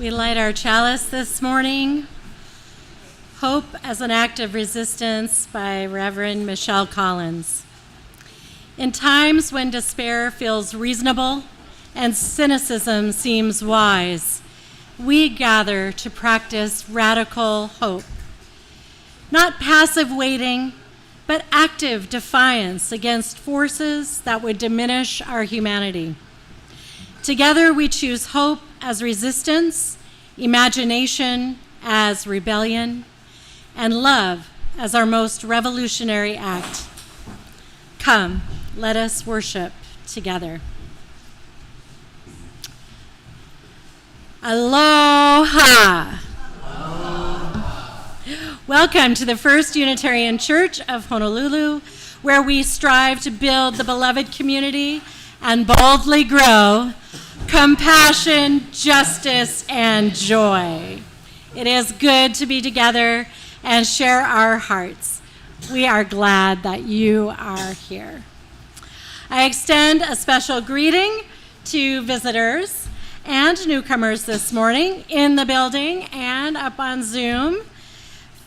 We light our chalice this morning. Hope as an Act of Resistance by Reverend Michelle Collins. In times when despair feels reasonable and cynicism seems wise, we gather to practice radical hope. Not passive waiting, but active defiance against forces that would diminish our humanity. Together we choose hope as resistance, imagination as rebellion, and love as our most revolutionary act. Come, let us worship together. Aloha. Welcome to the First Unitarian Church of Honolulu, where we strive to build the beloved community and boldly grow compassion, justice, and joy. It is good to be together and share our hearts. We are glad that you are here. I extend a special greeting to visitors and newcomers this morning in the building and up on Zoom.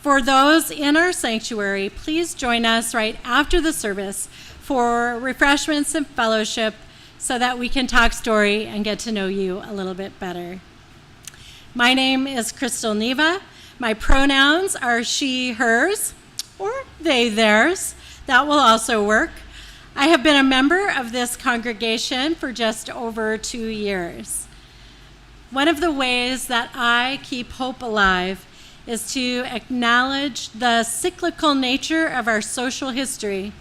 For those in our sanctuary, please join us right after the service for refreshments and fellowship so that we can talk story and get to know you a little bit better. My name is Crystal Neva. My pronouns are she, hers, or they, theirs. That will also work. I have been a member of this congregation for just over 2 years. One of the ways that I keep hope alive is to acknowledge the cyclical nature of our social history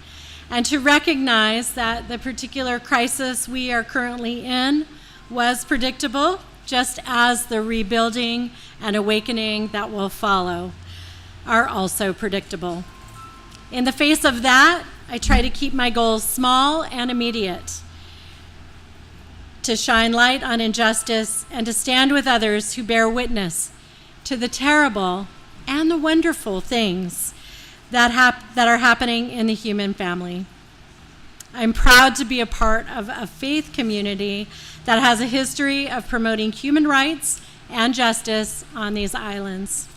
and to recognize that the particular crisis we are currently in was predictable, just as the rebuilding and awakening that will follow are also predictable. In the face of that, I try to keep my goals small and immediate, to shine light on injustice and to stand with others who bear witness to the terrible and the wonderful things that are happening in the human family. I'm proud to be a part of a faith community that has a history of promoting human rights and justice on these islands.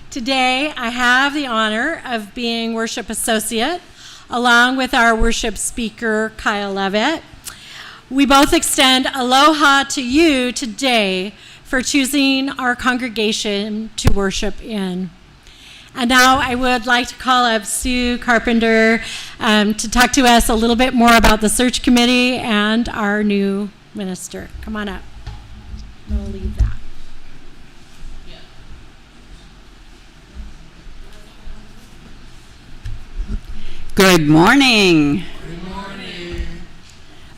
Today, I have the honor of being worship associate along with our worship speaker, Kyle Lovett. We both extend aloha to you today for choosing our congregation to worship in. And now I would like to call up Sue Carpenter to talk to us a little bit more about the search committee and our new minister. Come on up. We'll leave that. Good morning. Good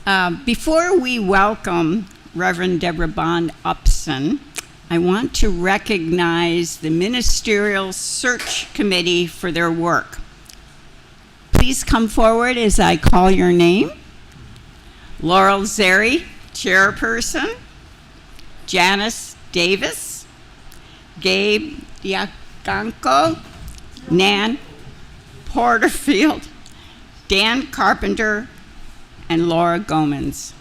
morning. Before we welcome Reverend Deborah Bond Upson, I want to recognize the Ministerial Search Committee for their work. Please come forward as I call your name. Laurel Zeri, Chairperson. Janice Davis. Gabe Diaconco. Nan Porterfield. Dan Carpenter, and Laura Gomez.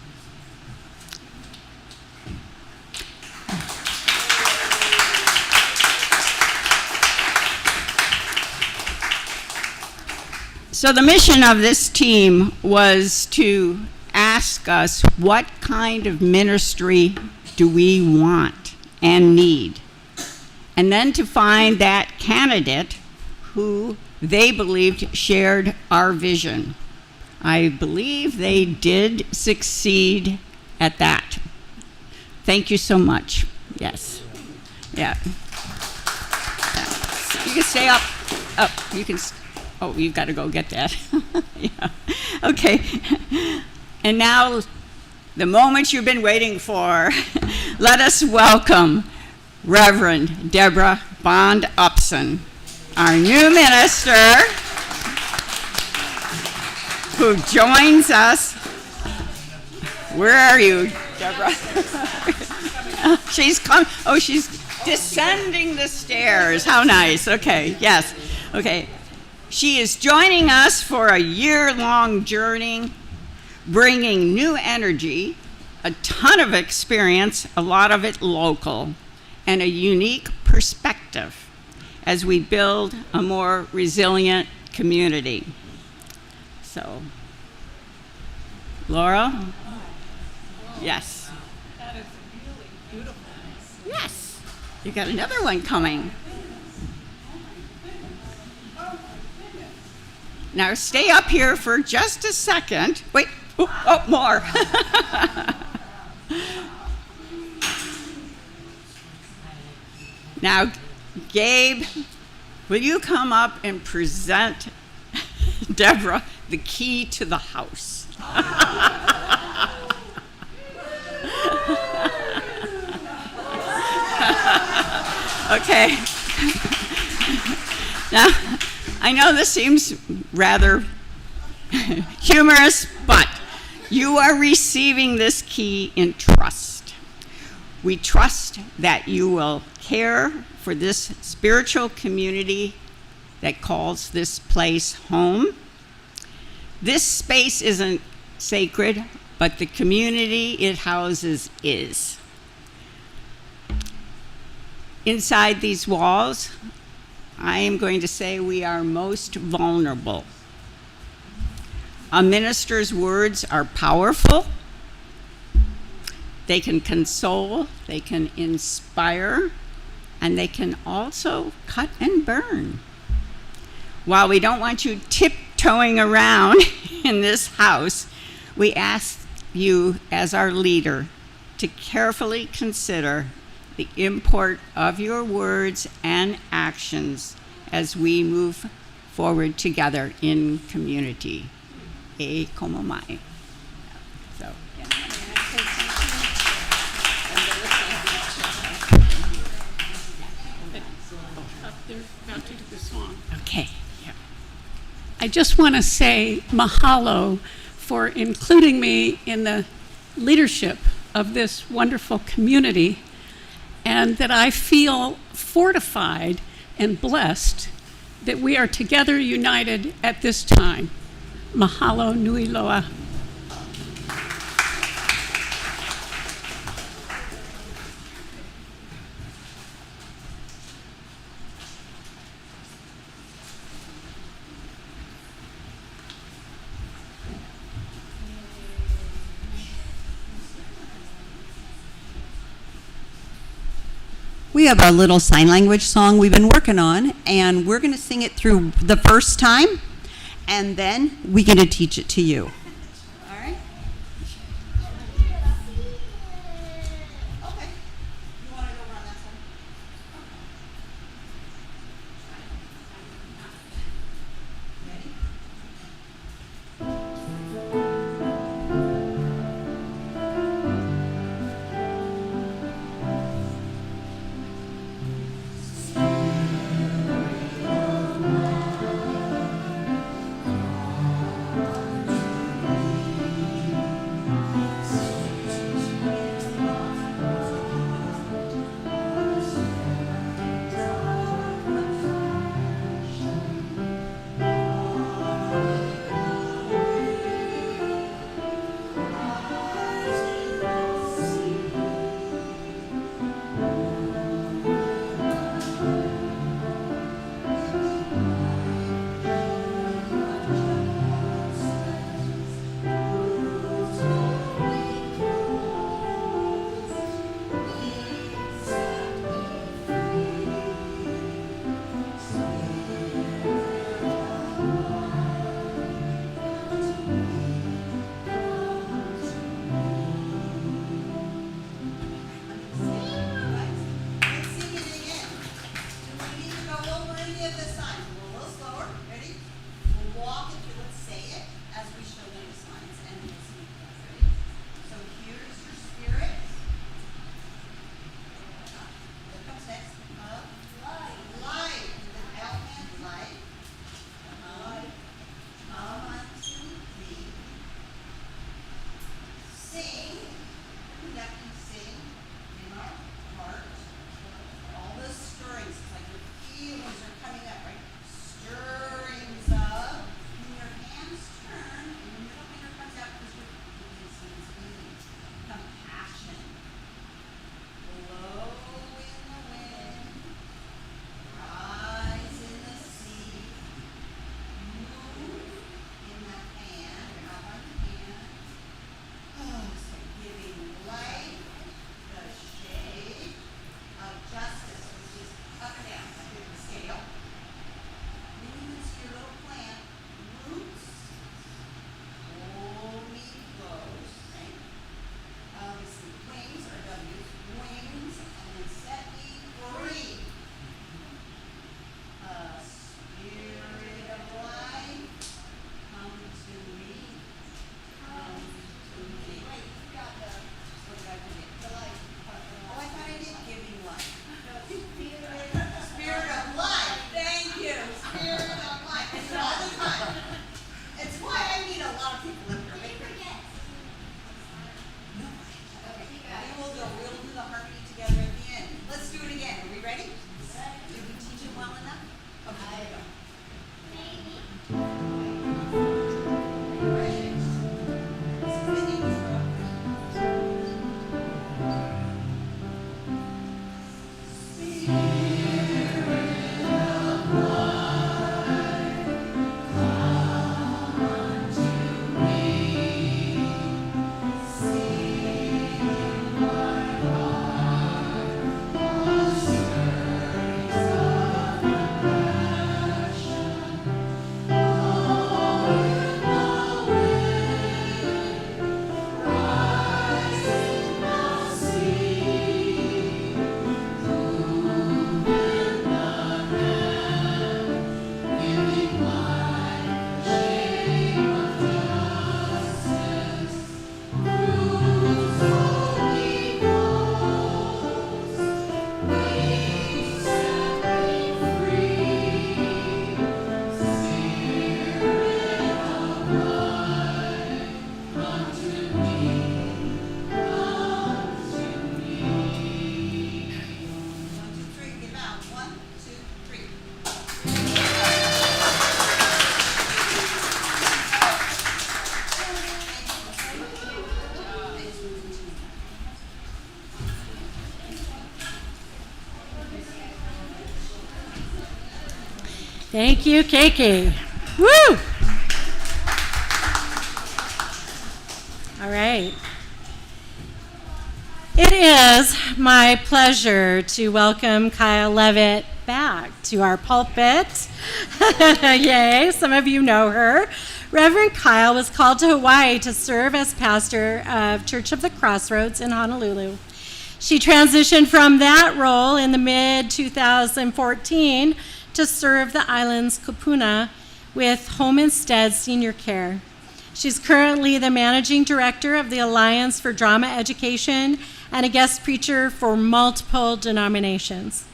So the mission of this team was to ask us what kind of ministry do we want and need, and then to find that candidate who they believed shared our vision. I believe they did succeed at that. Thank you so much. Yes. Yeah. You can stay up. You can. Oh, you've got to go get that. Yeah. Okay. And now, the moment you've been waiting for. Let us welcome Reverend Deborah Bond Upson, our new minister, who joins us. Where are you, Deborah? She's come. Oh, she's descending the stairs. How nice. Okay. Yes. Okay. She is joining us for a year-long journey, bringing new energy a ton of experience, a lot of it local, and a unique perspective as we build a more resilient community. So, Laura? Yes. That is really beautiful. Yes. You got another one coming. Now stay up here for just a second. Wait, oh, more. Now, Gabe, will you come up and present Deborah the key to the house? Okay. Now, I know this seems rather humorous, but you are receiving this key in trust. We trust that you will care for this spiritual community that calls this place home. This space isn't sacred, but the community it houses is. Inside these walls, I am going to say we are most vulnerable. A minister's words are powerful. They can console, they can inspire, and they can also cut and burn. While we don't want you tiptoeing around in this house, we ask you as our leader to carefully consider the import of your words and actions as we move forward together in community. E como mai. So, They're about to do the song. okay. I just want to say mahalo for including me in the leadership of this wonderful community, and that I feel fortified and blessed that we are together united at this time. Mahalo nui loa. We have our little sign language song we've been working on, and we're going to sing it through the first time, and then we get to teach it to you. All right? Okay. You want to go around that side? Ready? Thank you, Kiki. Woo! All right. It is my pleasure to welcome Kyle Lovett back to our pulpit. Yay, some of you know her. Reverend Kyle was called to Hawaii to serve as pastor of Church of the Crossroads in Honolulu. She transitioned from that role in the mid-2014 to serve the island's kupuna with Home Instead Senior Care. She's currently the managing director of the Alliance for Drama Education and a guest preacher for multiple denominations.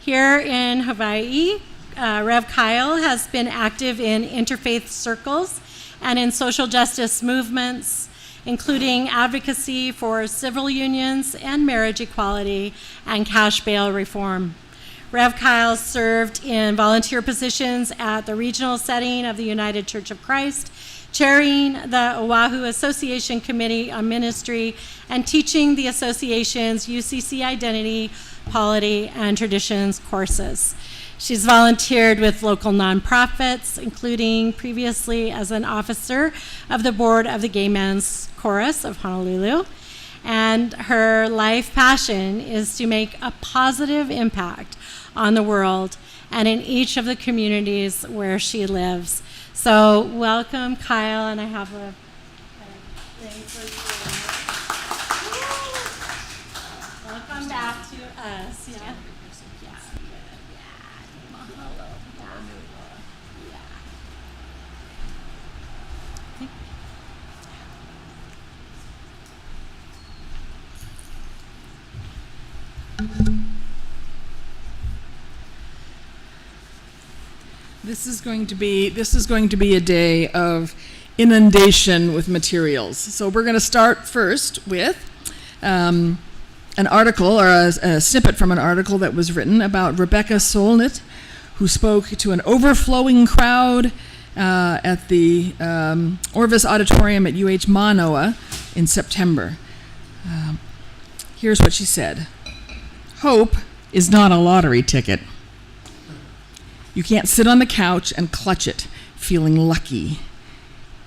Here in Hawaii, Rev Kyle has been active in interfaith circles and in social justice movements, including advocacy for civil unions and marriage equality and cash bail reform. Rev Kyle served in volunteer positions at the regional setting of the United Church of Christ, chairing the Oahu Association Committee on Ministry and teaching the association's UCC Identity, Polity, and Traditions courses. She's volunteered with local nonprofits, including previously as an officer of the board of the Gay Men's Chorus of Honolulu. And her life passion is to make a positive impact on the world and in each of the communities where she lives. So welcome, Kyle, and I have a thing for you. Welcome back to us. Yeah. This is going to be a day of inundation with materials. So we're going to start first with an article, or a snippet from an article that was written about Rebecca Solnit, who spoke to an overflowing crowd at the Orvis Auditorium at UH Manoa in September. Here's what she said. Hope is not a lottery ticket. You can't sit on the couch and clutch it, feeling lucky.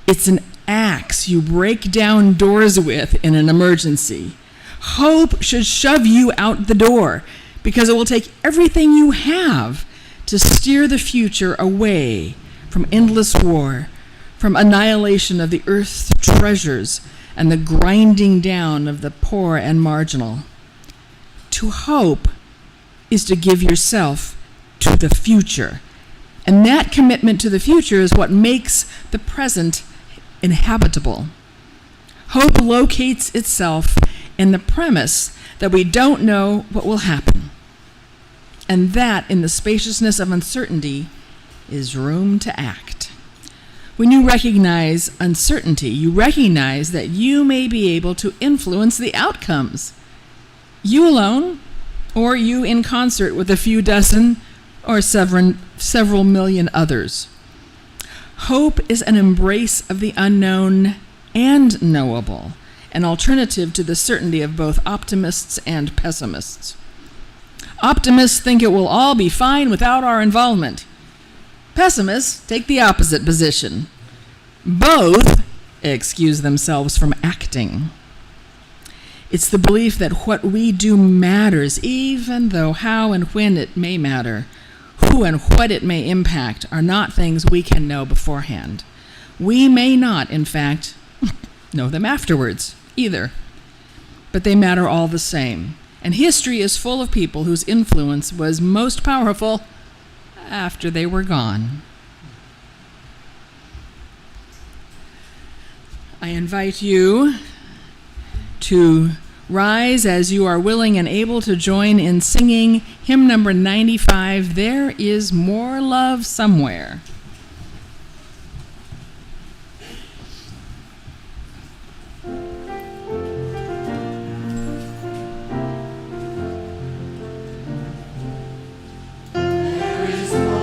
It's an axe you break down doors with in an emergency. Hope should shove you out the door because it will take everything you have to steer the future away from endless war, from annihilation of the earth's treasures and the grinding down of the poor and marginal. To hope is to give yourself to the future. And that commitment to the future is what makes the present inhabitable. Hope locates itself in the premise that we don't know what will happen, and that in the spaciousness of uncertainty is room to act. When you recognize uncertainty, you recognize that you may be able to influence the outcomes. You alone, or you in concert with a few dozen or several million others. Hope is an embrace of the unknown and knowable, an alternative to the certainty of both optimists and pessimists. Optimists think it will all be fine without our involvement. Pessimists take the opposite position. Both excuse themselves from acting. It's the belief that what we do matters, even though how and when it may matter, who and what it may impact, are not things we can know beforehand. We may not, in fact, know them afterwards either, but they matter all the same. And history is full of people whose influence was most powerful after they were gone. I invite you to rise as you are willing and able to join in singing hymn number 95, There Is More Love Somewhere. Keep on.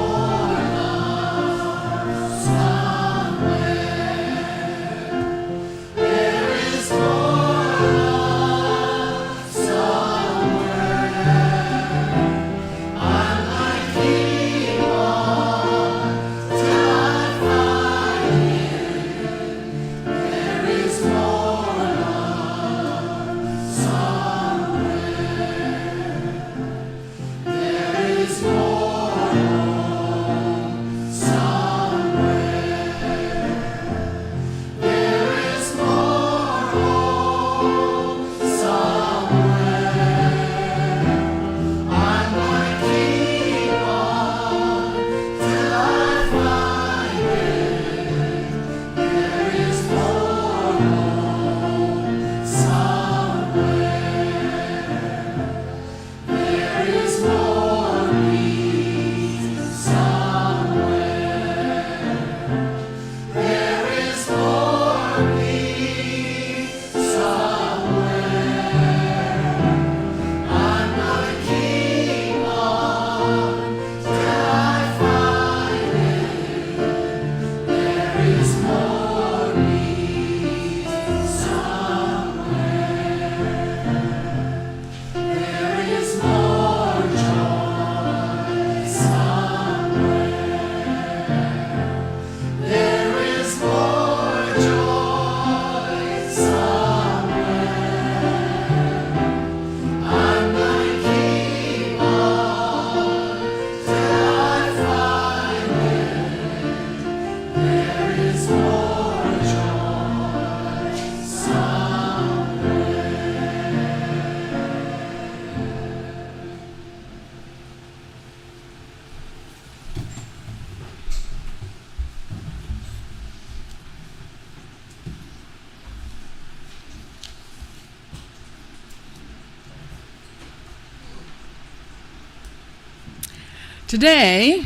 Today,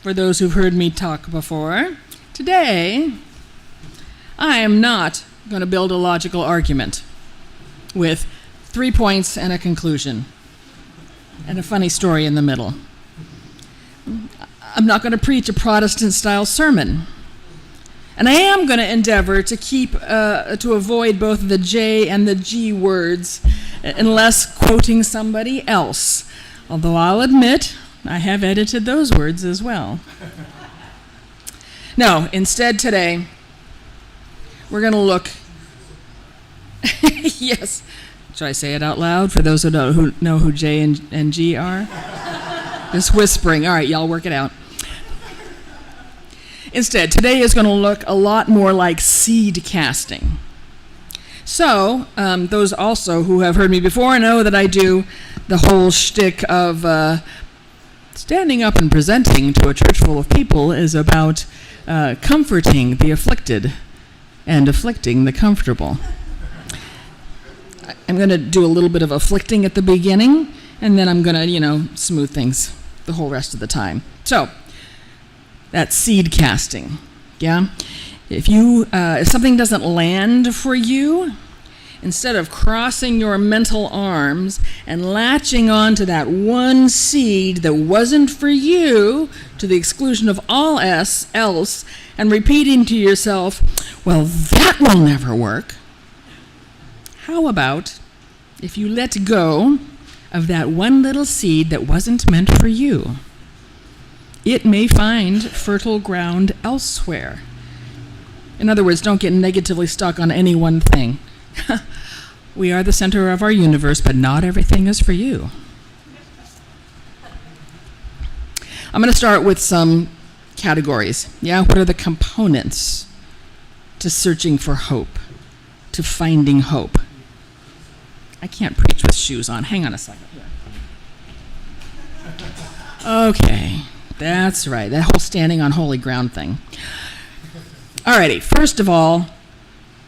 for those who've heard me talk before, today I am not going to build a logical argument with 3 points and a conclusion and a funny story in the middle. I'm not going to preach a Protestant-style sermon. And I am going to endeavor to avoid both the J and the G words unless quoting somebody else. Although I'll admit, I have edited those words as well. No, instead today, we're going to look... Yes. Should I say it out loud for those who know who J and G are? Just whispering. All right, y'all work it out. Instead, today is going to look a lot more like seed casting. So, those also who have heard me before know that I do the whole shtick of standing up and presenting to a church full of people is about comforting the afflicted and afflicting the comfortable. I'm going to do a little bit of afflicting at the beginning, and then I'm going to, smooth things the whole rest of the time. So, that's seed casting, yeah? If something doesn't land for you, instead of crossing your mental arms and latching on to that one seed that wasn't for you to the exclusion of all else and repeating to yourself, well, that will never work. How about if you let go of that one little seed that wasn't meant for you? It may find fertile ground elsewhere. In other words, don't get negatively stuck on any one thing. We are the center of our universe, but not everything is for you. I'm going to start with some categories. Yeah, what are the components to searching for hope, to finding hope? I can't preach with shoes on. Hang on a second. Okay, that's right. That whole standing on holy ground thing. Alrighty, first of all,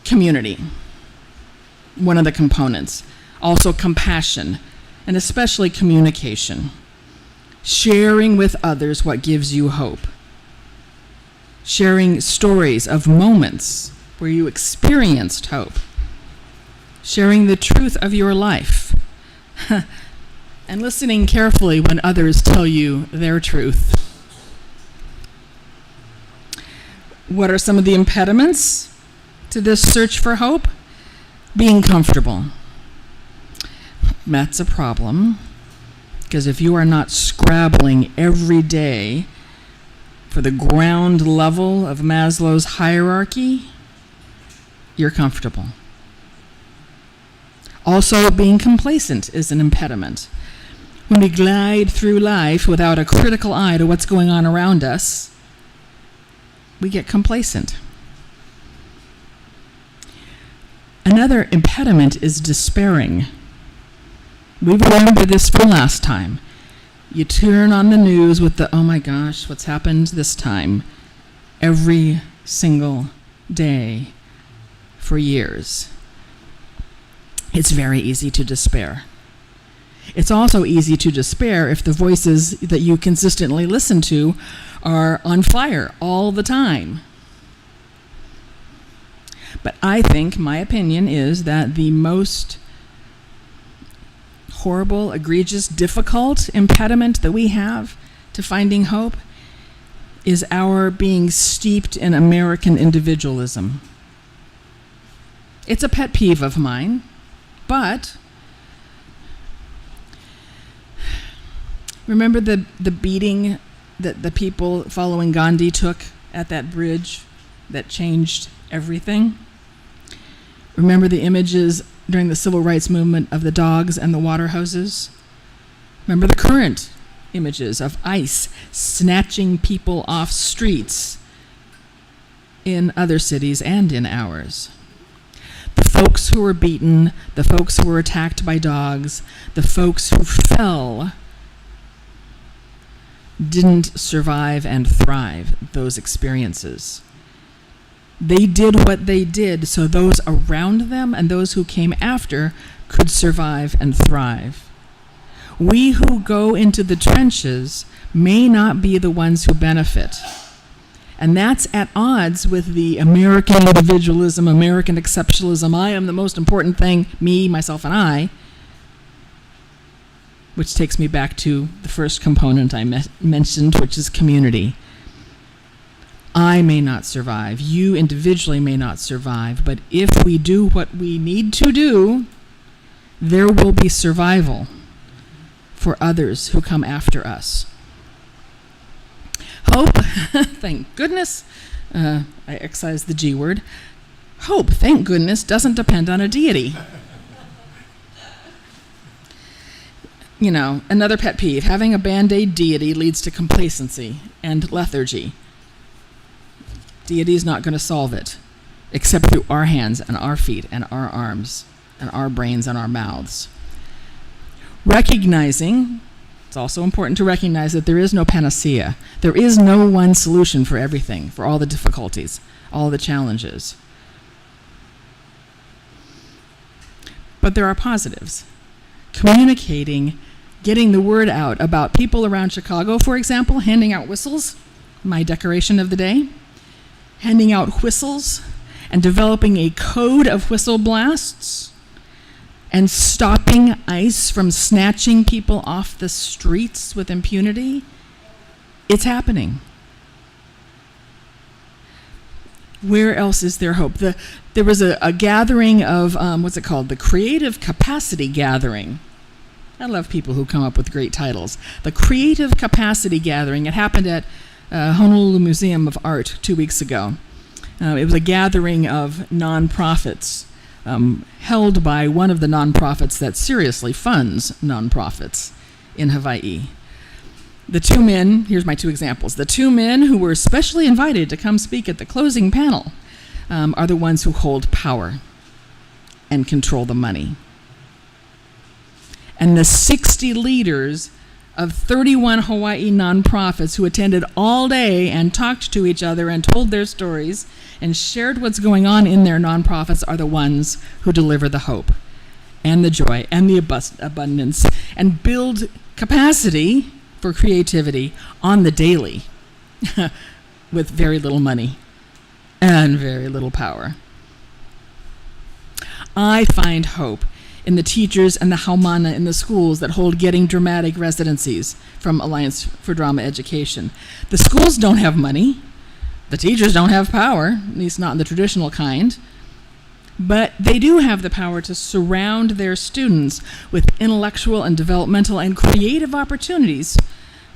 community. One of the components. Also compassion, and especially communication. Sharing with others what gives you hope. Sharing stories of moments where you experienced hope. Sharing the truth of your life. And listening carefully when others tell you their truth. What are some of the impediments to this search for hope? Being comfortable. That's a problem, because if you are not scrabbling every day for the ground level of Maslow's hierarchy, you're comfortable. Also, being complacent is an impediment. When we glide through life without a critical eye to what's going on around us, we get complacent. Another impediment is despairing. We've learned this from last time. You turn on the news with the, oh my gosh, what's happened this time? Every single day for years. It's very easy to despair. It's also easy to despair if the voices that you consistently listen to are on fire all the time. But I think, my opinion is that the most horrible, egregious, difficult impediment that we have to finding hope is our being steeped in American individualism. It's a pet peeve of mine, but remember the beating that the people following Gandhi took at that bridge that changed everything? Remember the images during the civil rights movement of the dogs and the water hoses? Remember the current images of ICE snatching people off streets in other cities and in ours? The folks who were beaten, the folks who were attacked by dogs, the folks who fell didn't survive and thrive those experiences. They did what they did so those around them and those who came after could survive and thrive. We who go into the trenches may not be the ones who benefit. And that's at odds with the American individualism, American exceptionalism. I am the most important thing, me, myself, and I, which takes me back to the first component I mentioned, which is community. I may not survive. You individually may not survive. But if we do what we need to do, there will be survival for others who come after us. Hope, thank goodness, I excised the G word. Hope, thank goodness, doesn't depend on a deity. You know, another pet peeve, having a Band-Aid deity leads to complacency and lethargy. Deity is not going to solve it, except through our hands and our feet and our arms and our brains and our mouths. Recognizing, it's also important to recognize that there is no panacea. There is no one solution for everything, for all the difficulties, all the challenges. But there are positives. Communicating, getting the word out about people around Chicago, for example, handing out whistles, my decoration of the day, handing out whistles and developing a code of whistle blasts and stopping ICE from snatching people off the streets with impunity. It's happening. Where else is there hope? There was a gathering of, what's it called? The Creative Capacity Gathering. I love people who come up with great titles. The Creative Capacity Gathering. It happened at Honolulu Museum of Art 2 weeks ago. It was a gathering of nonprofits held by one of the nonprofits that seriously funds nonprofits in Hawaii. The two men, here's my two examples. The two men who were specially invited to come speak at the closing panel are the ones who hold power and control the money. And the 60 leaders of 31 Hawaii nonprofits who attended all day and talked to each other and told their stories and shared what's going on in their nonprofits are the ones who deliver the hope and the joy and the abundance and build capacity for creativity on the daily with very little money and very little power. I find hope in the teachers and the haumana in the schools that hold Getting Dramatic residencies from Alliance for Drama Education. The schools don't have money. The teachers don't have power, at least not in the traditional kind. But they do have the power to surround their students with intellectual and developmental and creative opportunities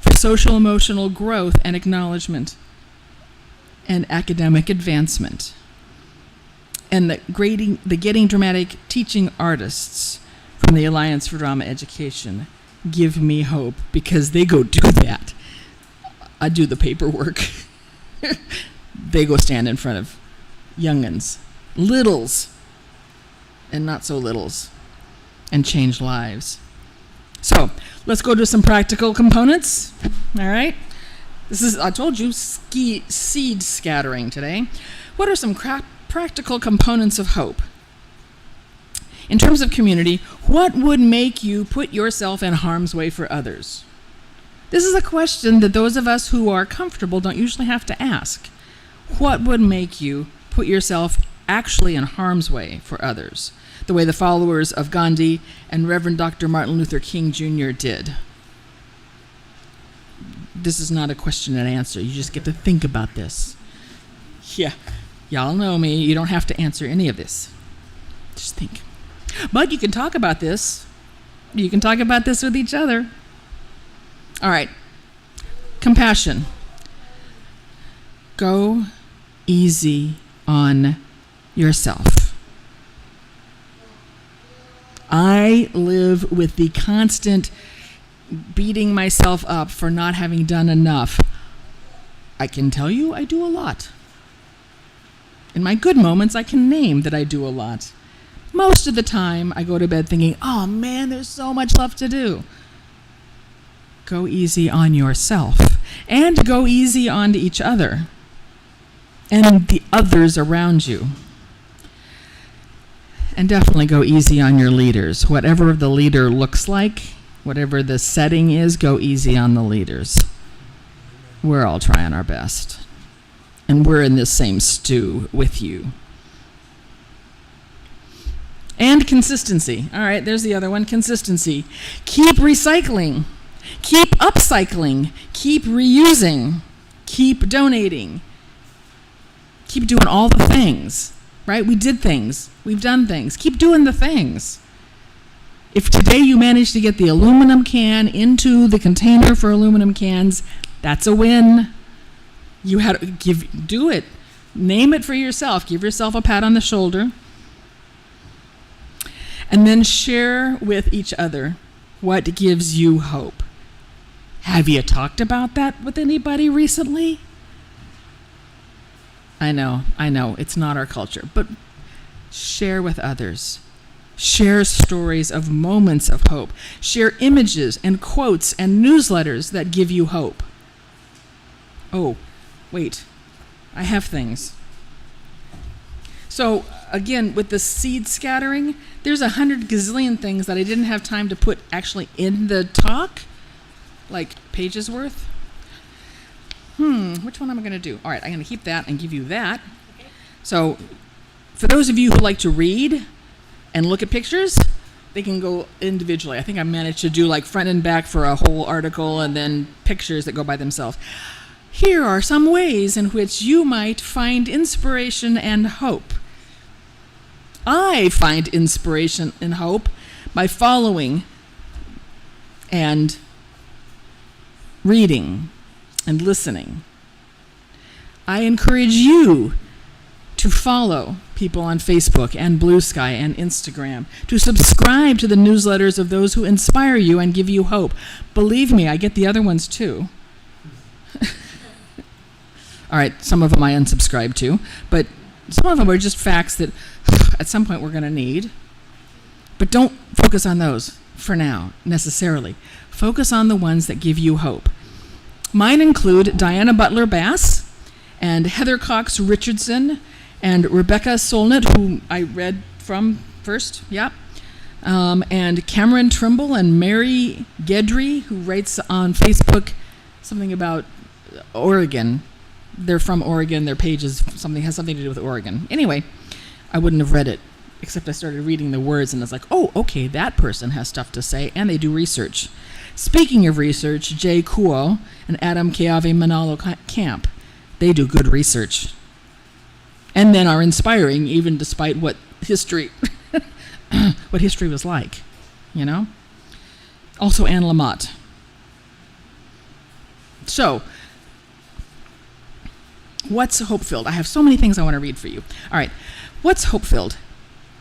for social emotional growth and acknowledgement and academic advancement. And the Getting Dramatic teaching artists from the Alliance for Drama Education give me hope because they go do that. I do the paperwork. They go stand in front of young'uns, littles, and not so littles, and change lives. So let's go to some practical components. All right. This is, I told you, seed scattering today. What are some practical components of hope? In terms of community, what would make you put yourself in harm's way for others? This is a question that those of us who are comfortable don't usually have to ask. What would make you put yourself actually in harm's way for others, the way the followers of Gandhi and Reverend Dr. Martin Luther King Jr. did? This is not a question and answer. You just get to think about this. Yeah, y'all know me. You don't have to answer any of this. Just think. But you can talk about this. You can talk about this with each other. All right. Compassion. Go easy on yourself. I live with the constant beating myself up for not having done enough. I can tell you I do a lot. In my good moments, I can name that I do a lot. Most of the time, I go to bed thinking, oh man, there's so much left to do. Go easy on yourself and go easy on each other and the others around you. And definitely go easy on your leaders. Whatever the leader looks like, whatever the setting is, go easy on the leaders. we're all trying our best. And we're in this same stew with you. And consistency. All right, there's the other one, consistency. Keep recycling. Keep upcycling. Keep reusing. Keep donating. Keep doing all the things, right? We did things. We've done things. Keep doing the things. If today you manage to get the aluminum can into the container for aluminum cans, that's a win. You had to do it. Name it for yourself. Give yourself a pat on the shoulder. And then share with each other what gives you hope. Have you talked about that with anybody recently? I know, it's not our culture, but share with others. Share stories of moments of hope. Share images and quotes and newsletters that give you hope. Oh, wait, I have things. So again, with the seed scattering, there's 100 gazillion things that I didn't have time to put actually in the talk, like pages worth. Which one am I going to do? All right, I'm going to keep that and give you that. Okay. So for those of you who like to read and look at pictures, they can go individually. I think I managed to do like front and back for a whole article and then pictures that go by themselves. Here are some ways in which you might find inspiration and hope. I find inspiration and hope by following and reading and listening. I encourage you to follow people on Facebook and Blue Sky and Instagram, to subscribe to the newsletters of those who inspire you and give you hope. Believe me, I get the other ones too. All right, some of them I unsubscribe to, but some of them are just facts that at some point we're going to need. But don't focus on those for now, necessarily. Focus on the ones that give you hope. Mine include Diana Butler Bass and Heather Cox Richardson and Rebecca Solnit, who I read from first, and Cameron Trimble and Mary Gedry, who writes on Facebook something about Oregon. They're from Oregon. Their page has something to do with Oregon. Anyway, I wouldn't have read it, except I started reading the words, and it's like, oh, okay, that person has stuff to say, and they do research. Speaking of research, Jay Kuo and Adam Keave Manalo Camp, they do good research. And then are inspiring, even despite what history was like, you know? Also Anne Lamott. So, what's hope-filled? I have so many things I want to read for you. All right, what's hope-filled?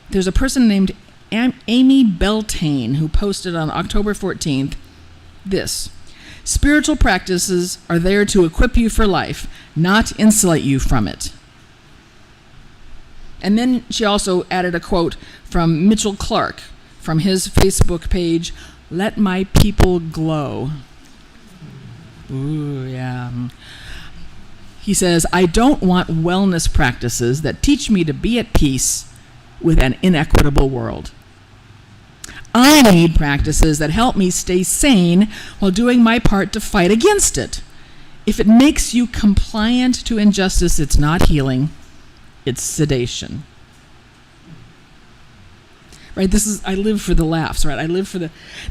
There's a person named Amy Beltane who posted on October 14th this: spiritual practices are there to equip you for life, not insulate you from it. And then she also added a quote from Mitchell Clark from his Facebook page, "Let my people glow." Ooh, yeah. He says, "I don't want wellness practices that teach me to be at peace with an inequitable world. I need practices that help me stay sane while doing my part to fight against it. If it makes you compliant to injustice, it's not healing, it's sedation." Right, I live for the laughs, right?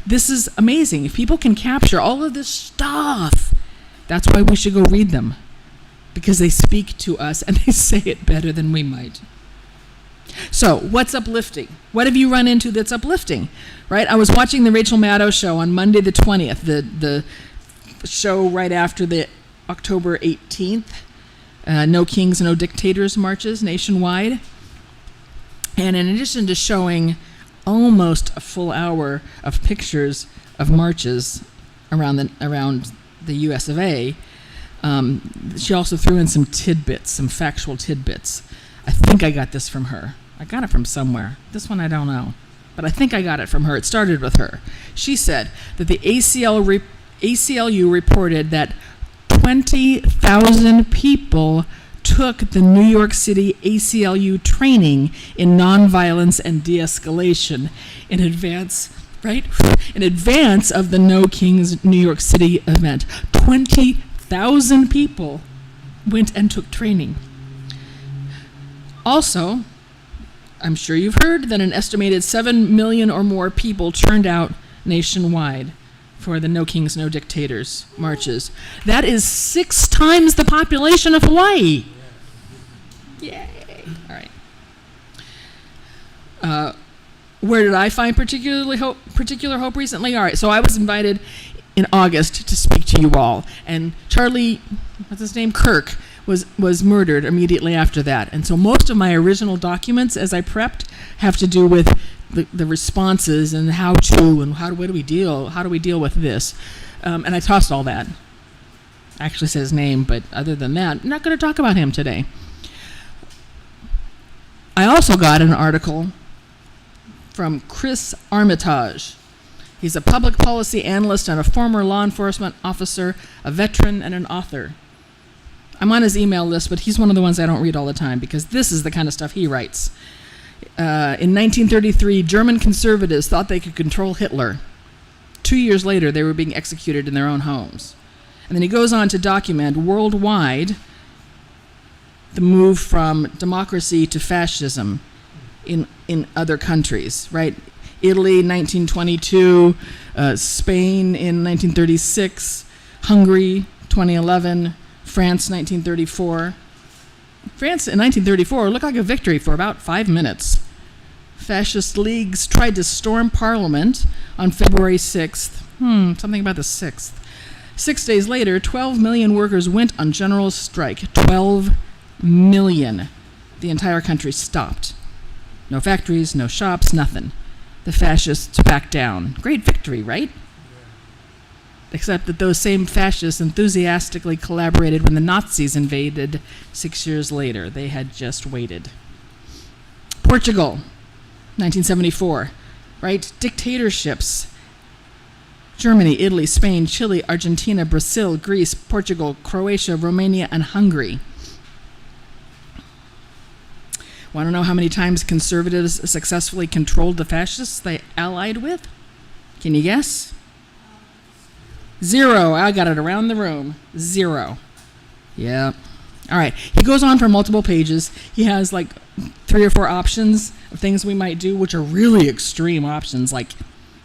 This is amazing. If people can capture all of this stuff, that's why we should go read them. Because they speak to us and they say it better than we might. So, what's uplifting? What have you run into that's uplifting? Right? I was watching the Rachel Maddow show on Monday the 20th, the show right after the October 18th No Kings, No Dictators marches nationwide. And in addition to showing almost a full hour of pictures of marches around the US of A, she also threw in some tidbits, some factual tidbits. I think I got this from her. I got it from somewhere. This one I don't know. But I think I got it from her. It started with her. She said that the ACLU reported that 20,000 people took the New York City ACLU training in nonviolence and de-escalation in advance, right? In advance of the No Kings New York City event. 20,000 1,000 people went and took training. Also, I'm sure you've heard that an estimated 7 million or more people turned out nationwide for the No Kings, No Dictators marches. That is 6 times the population of Hawaii. Yay. All right. Where did I find particular hope recently? All right, so I was invited in August to speak to you all, and Charlie, what's his name, Kirk, was murdered immediately after that. And so most of my original documents, as I prepped, have to do with the responses and how to and how do we deal with this. And I tossed all that. I actually said his name, but other than that, I'm not going to talk about him today. I also got an article from Chris Armitage. He's a public policy analyst and a former law enforcement officer, a veteran, and an author. I'm on his email list, but he's one of the ones I don't read all the time because this is the kind of stuff he writes. In 1933, German conservatives thought they could control Hitler. 2 years later, they were being executed in their own homes. And then he goes on to document worldwide the move from democracy to fascism in other countries, right? Italy, 1922, Spain in 1936, Hungary, 2011, France, 1934. France in 1934 looked like a victory for about 5 minutes. Fascist leagues tried to storm Parliament on February 6th. Something about the 6th. 6 days later, 12 million workers went on general strike. 12 million. The entire country stopped. No factories, no shops, nothing. The fascists backed down. Great victory, right? Except that those same fascists enthusiastically collaborated when the Nazis invaded 6 years later. They had just waited. Portugal, 1974, right? Dictatorships. Germany, Italy, Spain, Chile, Argentina, Brazil, Greece, Portugal, Croatia, Romania, and Hungary. Want to know how many times conservatives successfully controlled the fascists they allied with? Can you guess? 0. I got it around the room. 0. Yeah. All right. He goes on for multiple pages. He has like 3 or 4 options of things we might do, which are really extreme options. Like,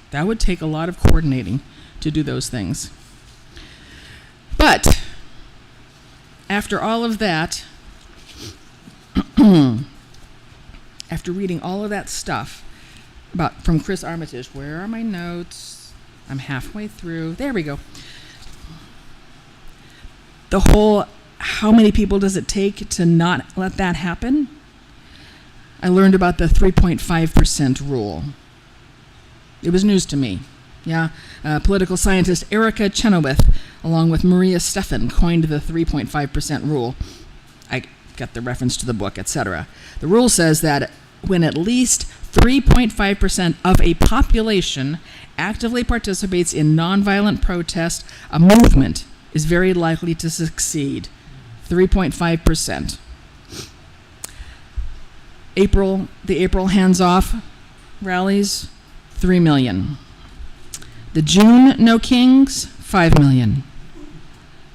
that would take a lot of coordinating to do those things. But after all of that, after reading all of that stuff from Chris Armitage, where are my notes? I'm halfway through. There we go. The whole, how many people does it take to not let that happen? I learned about the 3.5% rule. It was news to me. Yeah, political scientist Erica Chenoweth, along with Maria Stephan, coined the 3.5% rule. I got the reference to the book, etc. The rule says that when at least 3.5% of a population actively participates in nonviolent protest, a movement is very likely to succeed. 3.5%. The April hands-off rallies, 3 million. The June No Kings, 5 million.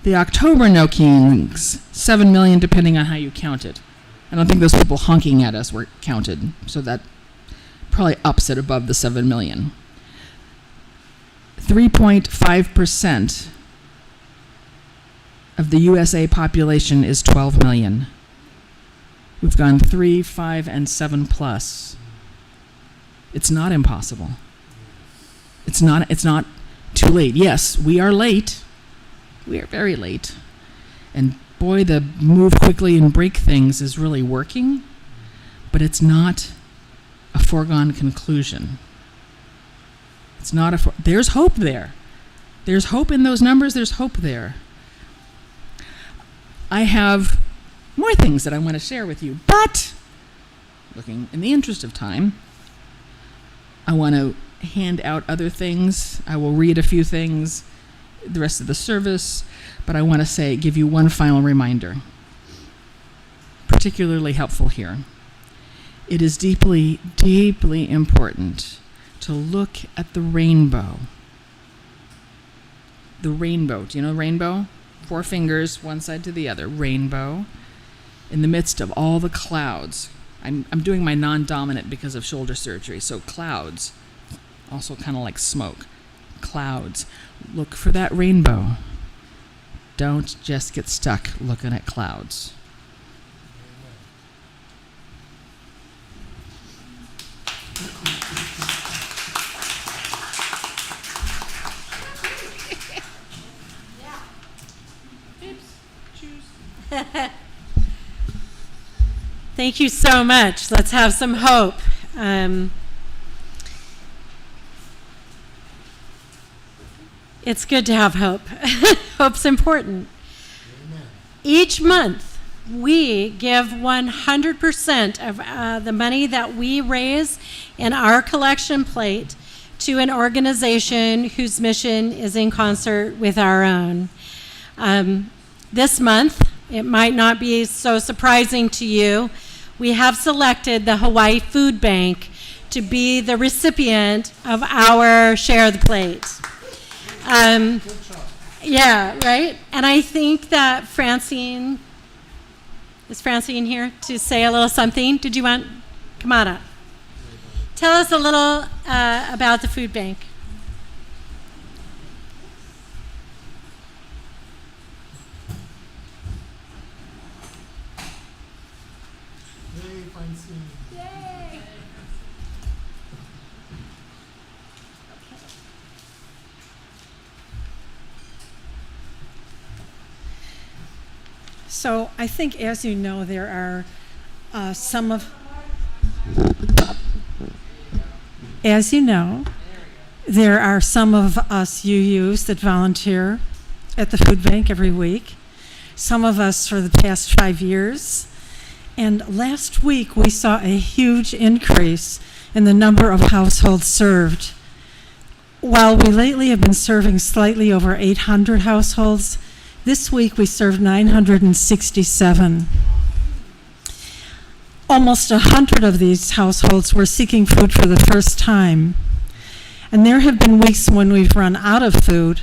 The October No Kings, 7 million, depending on how you count it. I don't think those people honking at us were counted, so that probably ups it above the 7 million. 3.5% of the USA population is 12 million. We've gone 3, 5, and 7 plus. It's not impossible. It's not too late. Yes, we are late. We are very late. And boy, the move quickly and break things is really working, but it's not a foregone conclusion. It's not there's hope there. There's hope in those numbers. There's hope there. I have more things that I want to share with you, but looking in the interest of time, I want to hand out other things. I will read a few things the rest of the service, but I want to give you one final reminder, particularly helpful here. It is deeply, deeply important to look at the rainbow. The rainbow. Do you know rainbow? 4 fingers, one side to the other, rainbow, in the midst of all the clouds. I'm doing my non-dominant because of shoulder surgery, so clouds, also kind of like smoke. Clouds. Look for that rainbow. Don't just get stuck looking at clouds. Thank you so much. Let's have some hope. It's good to have hope. Hope's important. Amen. Each month, we give 100% of the money that we raise in our collection plate to an organization whose mission is in concert with our own. This month, it might not be so surprising to you, we have selected the Hawaii Food Bank to be the recipient of our Share of the Plate. Yeah, right? And I think that Francine, is Francine here to say a little something? Did you want, come on up. Tell us a little about the food bank. Yay! So I think, as you know, there are as you know, there are some of us UUs that volunteer at the food bank every week, some of us for the past 5 years. And last week we saw a huge increase in the number of households served. While we lately have been serving slightly over 800 households, this week we served 967. Almost 100 of these households were seeking food for the first time. And there have been weeks when we've run out of food.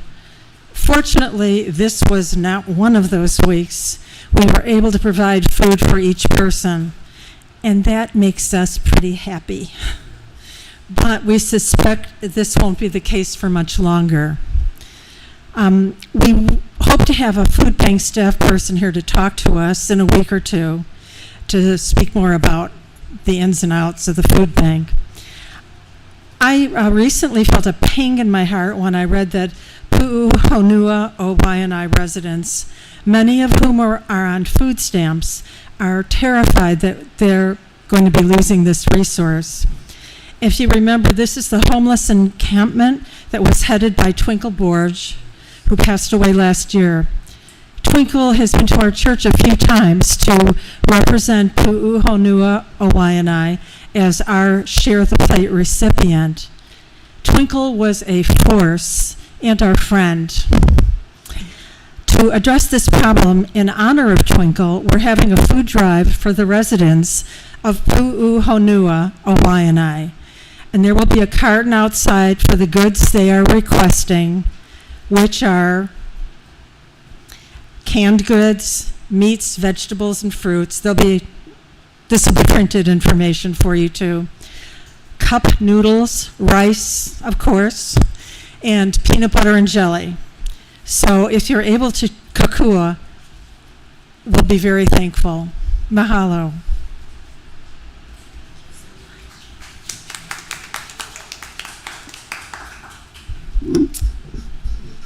Fortunately, this was not one of those weeks. We were able to provide food for each person, and that makes us pretty happy. But we suspect this won't be the case for much longer. We hope to have a food bank staff person here to talk to us in a week or two to speak more about the ins and outs of the food bank. I recently felt a pang in my heart when I read that Pu'uhonua Waianae residents, many of whom are on food stamps, are terrified that they're going to be losing this resource. If you remember, this is the homeless encampment that was headed by Twinkle Borge, who passed away last year. Twinkle has been to our church a few times to represent Pu'uhonua Waianae as our Share the Plate recipient. Twinkle was a force and our friend. To address this problem, in honor of Twinkle, we're having a food drive for the residents of Pu'uhonua Waianae. And there will be a carton outside for the goods they are requesting, which are canned goods, meats, vegetables, and fruits. This will be printed information for you too. Cup noodles, rice, of course, and peanut butter and jelly. So if you're able to kokua, we'll be very thankful. Mahalo.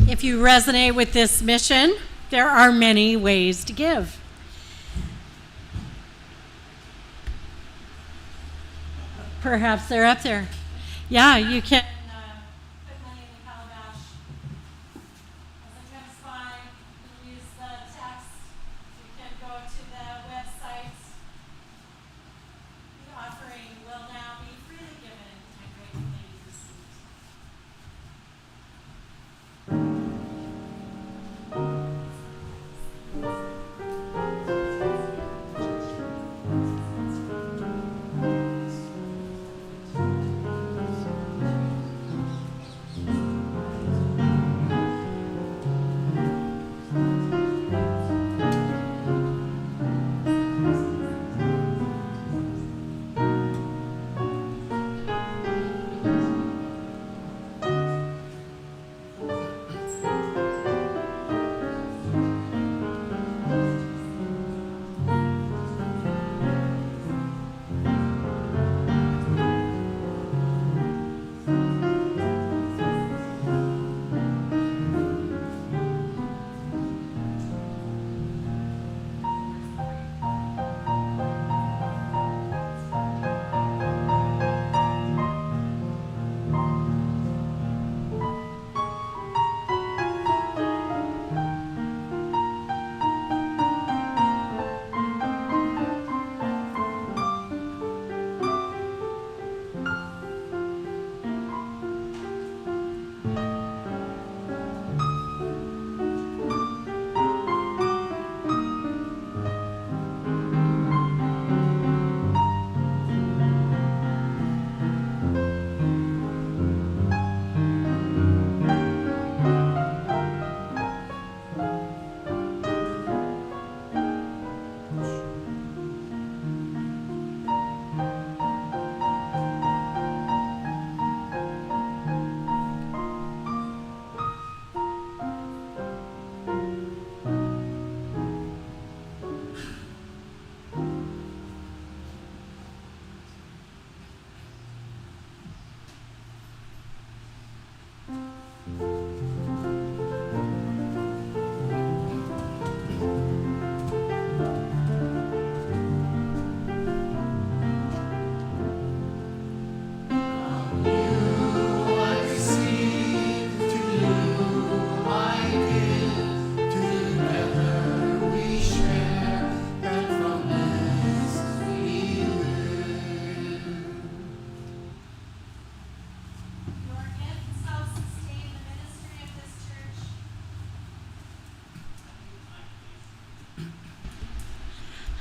If you resonate with this mission, there are many ways to give. Perhaps they're up there. Yeah, you can put money in the calabash. As it comes by, you can use the text. You can go to the website. The offering will now be freely given and gratefully received.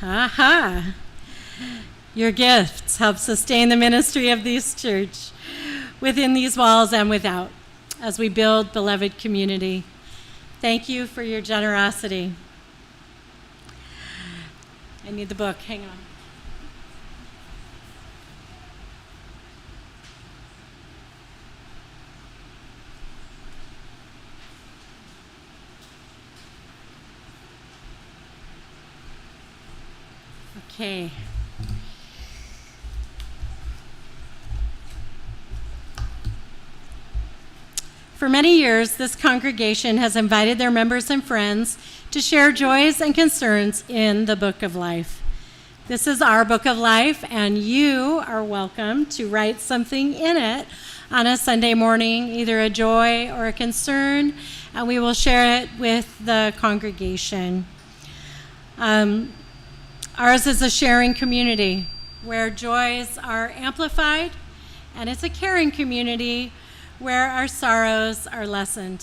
Aha! Your gifts help sustain the ministry of this church within these walls and without as we build beloved community. Thank you for your generosity. I need the book. Hang on. Okay. For many years, this congregation has invited their members and friends to share joys and concerns in the Book of Life. This is our Book of Life, and you are welcome to write something in it on a Sunday morning, either a joy or a concern, and we will share it with the congregation. Ours is a sharing community where joys are amplified, and it's a caring community where our sorrows are lessened.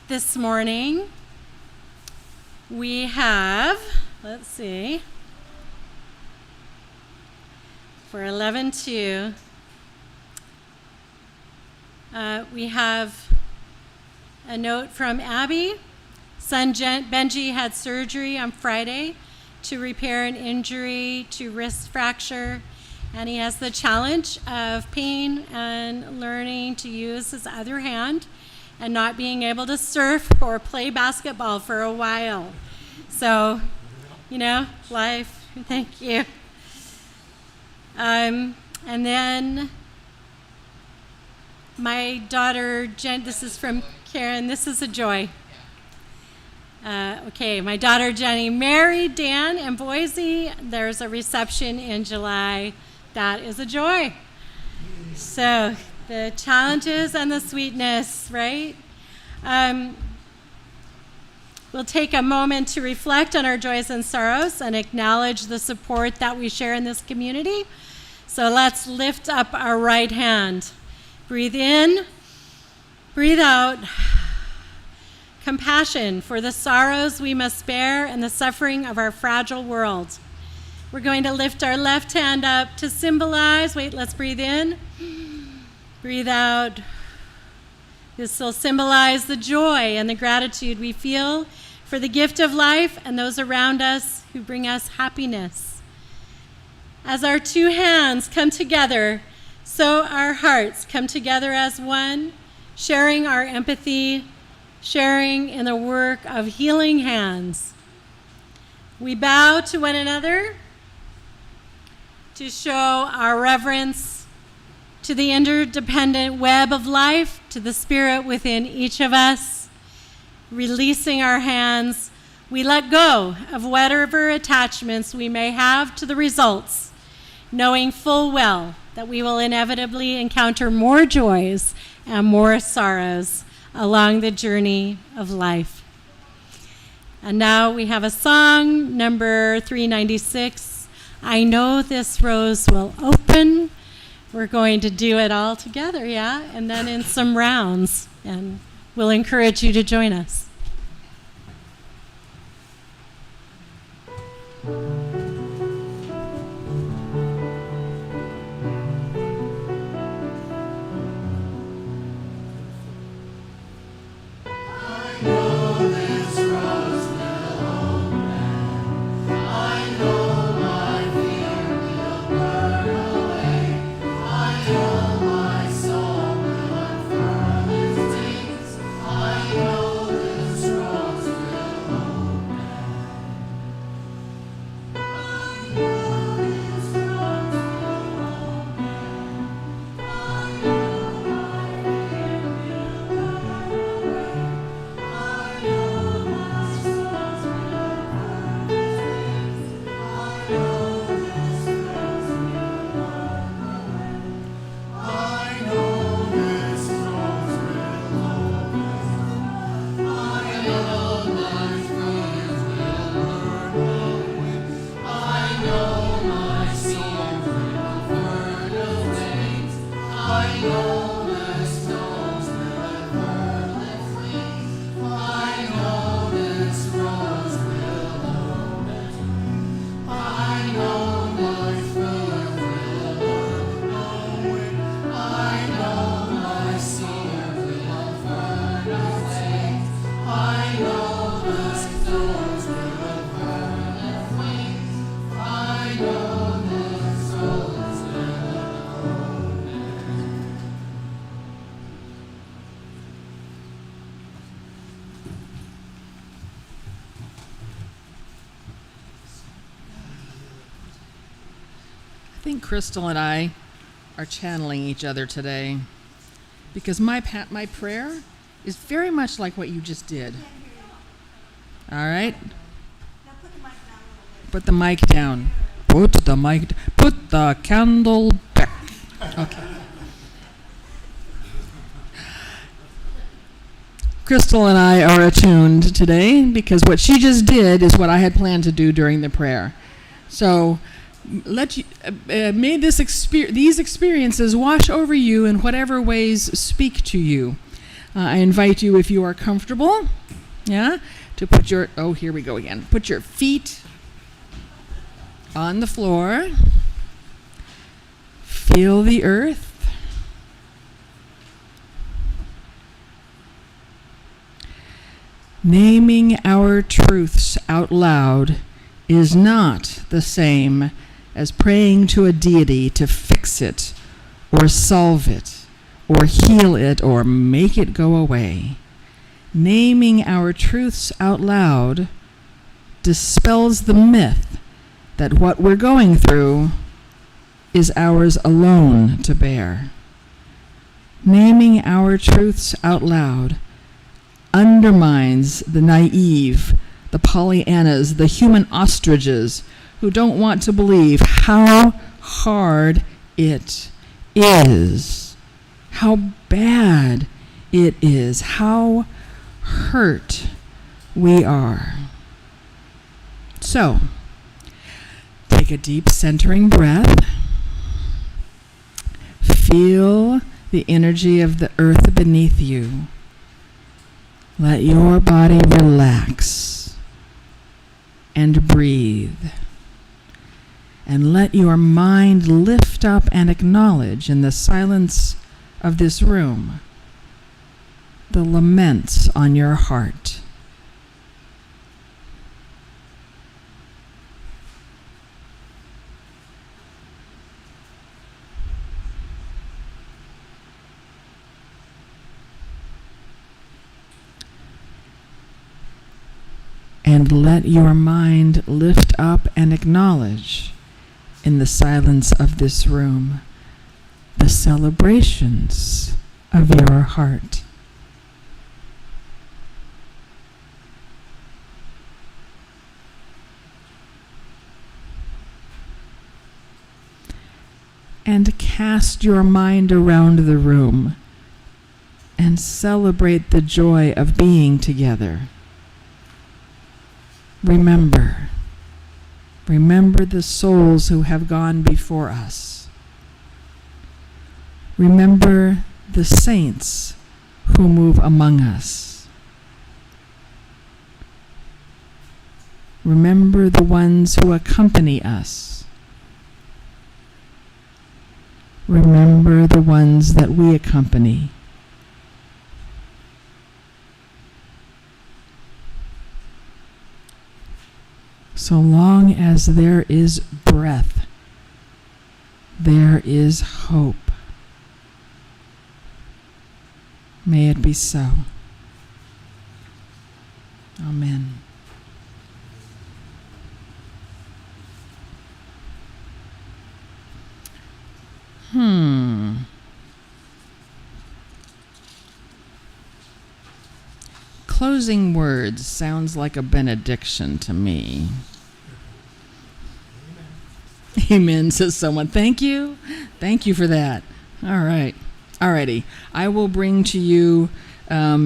This morning, we have, let's see, for 11:2, we have a note from Abby. Son Benji had surgery on Friday to repair an injury to wrist fracture, and he has the challenge of pain and learning to use his other hand and not being able to surf or play basketball for a while. So, life, thank you. And then my daughter Jen, this is from Karen, this is a joy. My daughter Jenny married Dan in Boise. There's a reception in July. That is a joy. So the challenges and the sweetness, right? We'll take a moment to reflect on our joys and sorrows and acknowledge the support that we share in this community. So let's lift up our right hand. Breathe in, breathe out. Compassion for the sorrows we must bear and the suffering of our fragile world. We're going to lift our left hand up to symbolize, let's breathe in, breathe out. This will symbolize the joy and the gratitude we feel for the gift of life and those around us who bring us happiness. As our two hands come together, so our hearts come together as one, sharing our empathy, sharing in the work of healing hands. We bow to one another to show our reverence to the interdependent web of life, to the spirit within each of us. Releasing our hands, we let go of whatever attachments we may have to the results, knowing full well that we will inevitably encounter more joys and more sorrows along the journey of life. And now we have a song, number 396, I Know This Rose Will Open. We're going to do it all together, yeah? And then in some rounds, and we'll encourage you to join us. think Crystal and I are channeling each other today, because my prayer is very much like what you just did. All right? Put the mic down. Put the mic down. Put the candle back. Okay. Crystal and I are attuned today because what she just did is what I had planned to do during the prayer. So may these experiences wash over you in whatever ways speak to you. I invite you, if you are comfortable, to put here we go again. Put your feet on the floor. Feel the earth. Naming our truths out loud is not the same as praying to a deity to fix it, or solve it, or heal it, or make it go away. Naming our truths out loud dispels the myth that what we're going through is ours alone to bear. Naming our truths out loud undermines the naive, the Pollyannas, the human ostriches who don't want to believe how hard it is, how bad it is, how hurt we are. So, take a deep centering breath. Feel the energy of the earth beneath you. Let your body relax and breathe. And let your mind lift up and acknowledge in the silence of this room the laments on your heart. And let your mind lift up and acknowledge in the silence of this room the celebrations of your heart. And cast your mind around the room and celebrate the joy of being together. Remember the souls who have gone before us. Remember the saints who move among us. Remember the ones who accompany us. Remember the ones that we accompany. So long as there is breath, there is hope. May it be so. Amen. Closing words sounds like a benediction to me. Amen, says someone. Thank you. Thank you for that. All right. Alrighty. I will bring to you a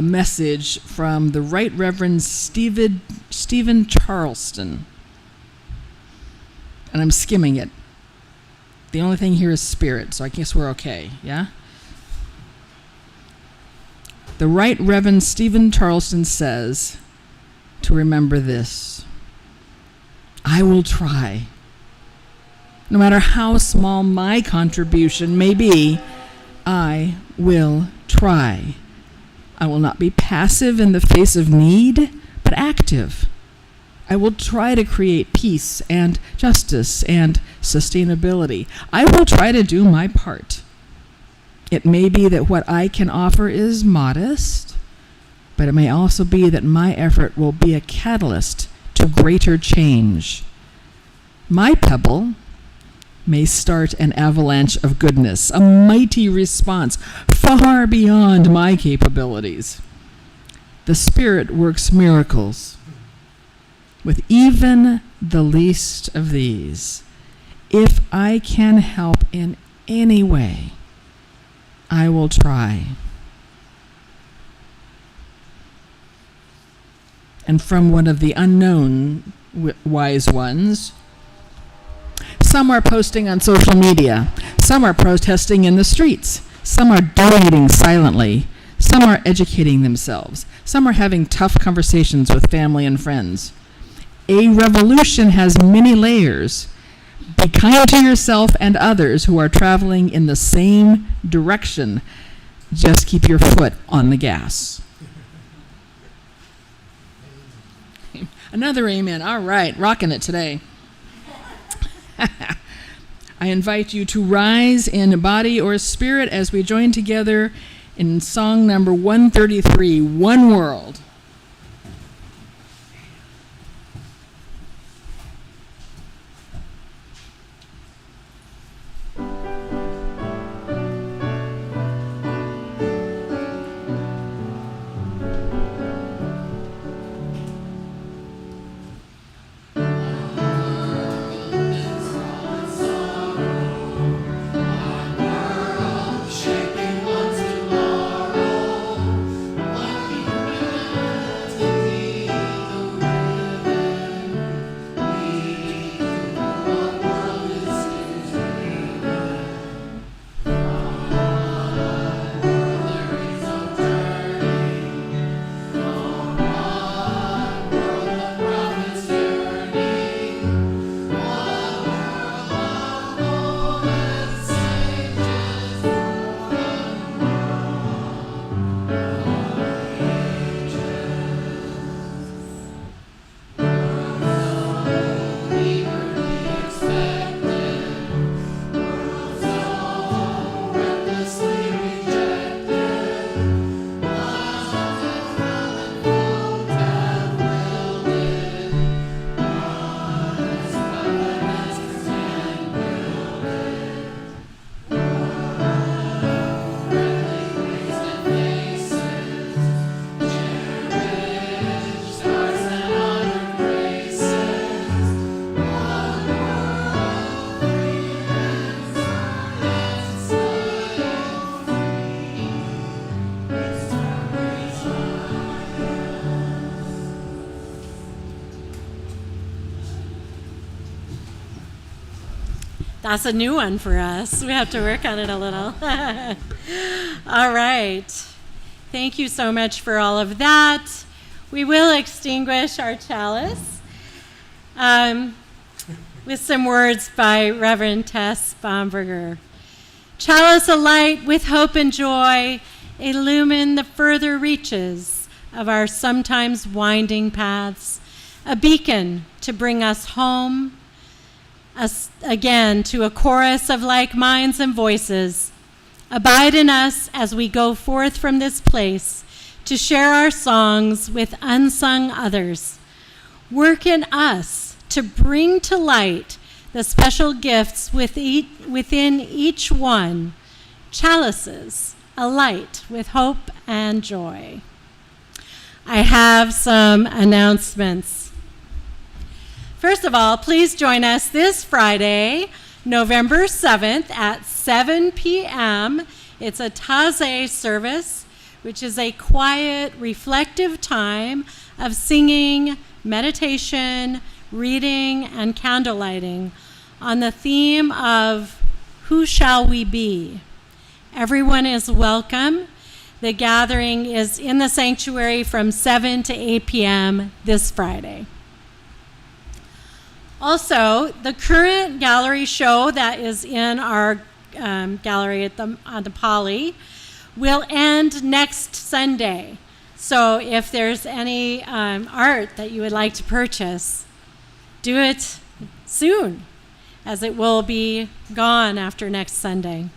message from the Right Reverend Stephen Charleston. And I'm skimming it. The only thing here is spirit, so I guess we're okay, yeah? The Right Reverend Stephen Charleston says to remember this: I will try. No matter how small my contribution may be, I will try. I will not be passive in the face of need, but active. I will try to create peace and justice and sustainability. I will try to do my part. It may be that what I can offer is modest, but it may also be that my effort will be a catalyst to greater change. My pebble may start an avalanche of goodness, a mighty response far beyond my capabilities. The Spirit works miracles with even the least of these. If I can help in any way, I will try. And from one of the unknown wise ones, some are posting on social media, some are protesting in the streets, some are donating silently, some are educating themselves, some are having tough conversations with family and friends. A revolution has many layers. Be kind to yourself and others who are traveling in the same direction. Just keep your foot on the gas. Another amen. All right, rocking it today. I invite you to rise in body or spirit as we join together in song number 133, One World. That's a new one for us. We have to work on it a little. All right. Thank you so much for all of that. We will extinguish our chalice with some words by Reverend Tess Bomberger. Chalice alight with hope and joy, illumine the further reaches of our sometimes winding paths, a beacon to bring us home, us again to a chorus of like minds and voices. Abide in us as we go forth from this place to share our songs with unsung others. Work in us to bring to light the special gifts within each one, chalices alight with hope and joy. I have some announcements. First of all, please join us this Friday, November 7th at 7 p.m. It's a Taizé service, which is a quiet, reflective time of singing, meditation, reading, and candlelighting on the theme of Who Shall We Be? Everyone is welcome. The gathering is in the sanctuary from 7 to 8 p.m. this Friday. Also, the current gallery show that is in our gallery on the Poly will end next Sunday. So if there's any art that you would like to purchase, do it soon, as it will be gone after next Sunday.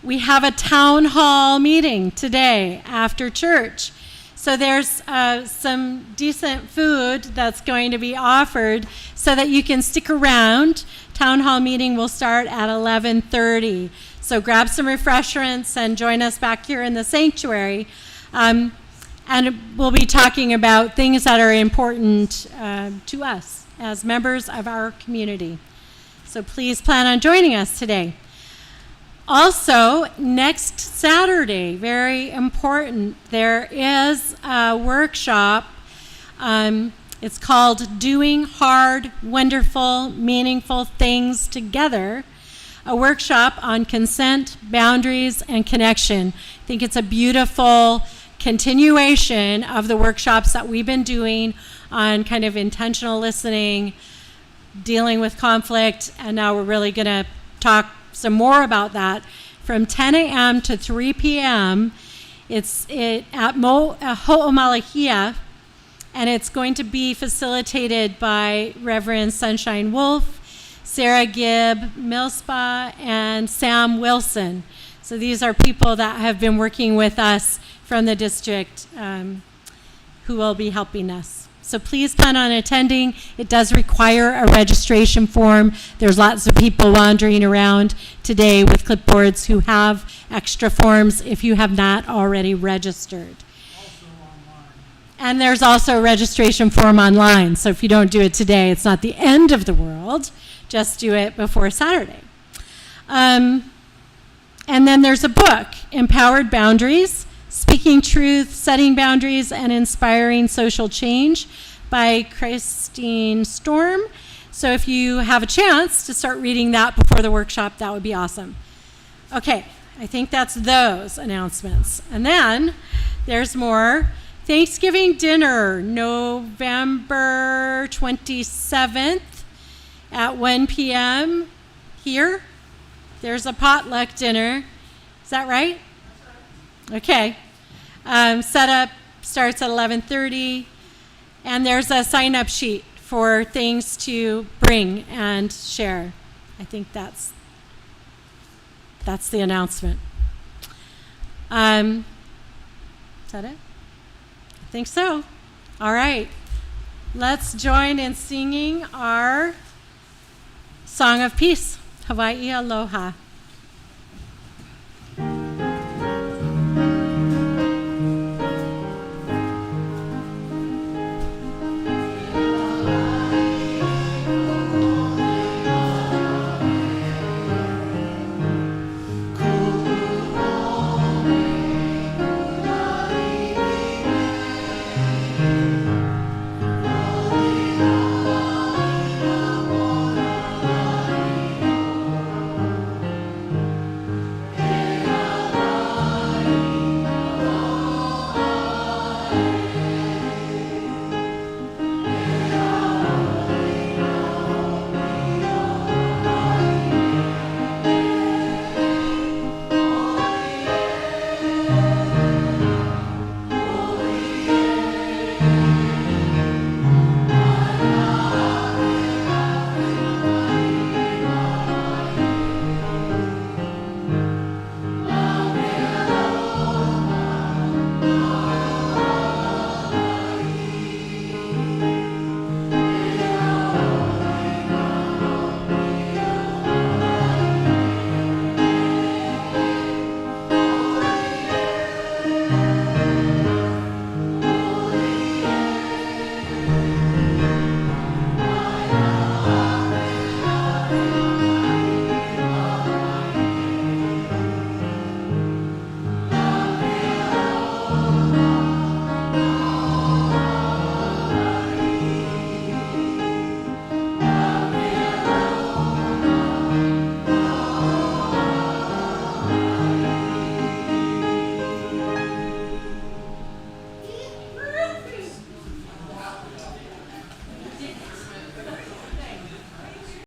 We have a town hall meeting today after church. So there's some decent food that's going to be offered so that you can stick around. Town hall meeting will start at 11:30. So grab some refreshments and join us back here in the sanctuary. And we'll be talking about things that are important to us as members of our community. So please plan on joining us today. Also, next Saturday, very important, there is a workshop. It's called Doing Hard, Wonderful, Meaningful Things Together, a workshop on consent, boundaries, and connection. I think it's a beautiful continuation of the workshops that we've been doing on kind of intentional listening, dealing with conflict, and now we're really going to talk some more about that from 10 a.m. to 3 p.m. It's at Ho'omalahia, and it's going to be facilitated by Reverend Sunshine Wolf, Sarah Gibb Millspa, and Sam Wilson. So these are people that have been working with us from the district who will be helping us. So please plan on attending. It does require a registration form. There's lots of people wandering around today with clipboards who have extra forms if you have not already registered. Also online. And there's also a registration form online. So if you don't do it today, it's not the end of the world. Just do it before Saturday. And then there's a book, Empowered Boundaries, Speaking Truth, Setting Boundaries, and Inspiring Social Change by Christine Storm. So if you have a chance to start reading that before the workshop, that would be awesome. Okay, I think that's those announcements. And then there's more. Thanksgiving dinner, November 27th at 1 p.m. here. There's a potluck dinner. Is that right? Okay. Setup starts at 11:30, and there's a sign-up sheet for things to bring and share. I think that's the announcement. Is that it? I think so. All right. Let's join in singing our Song of Peace, Hawaii Aloha.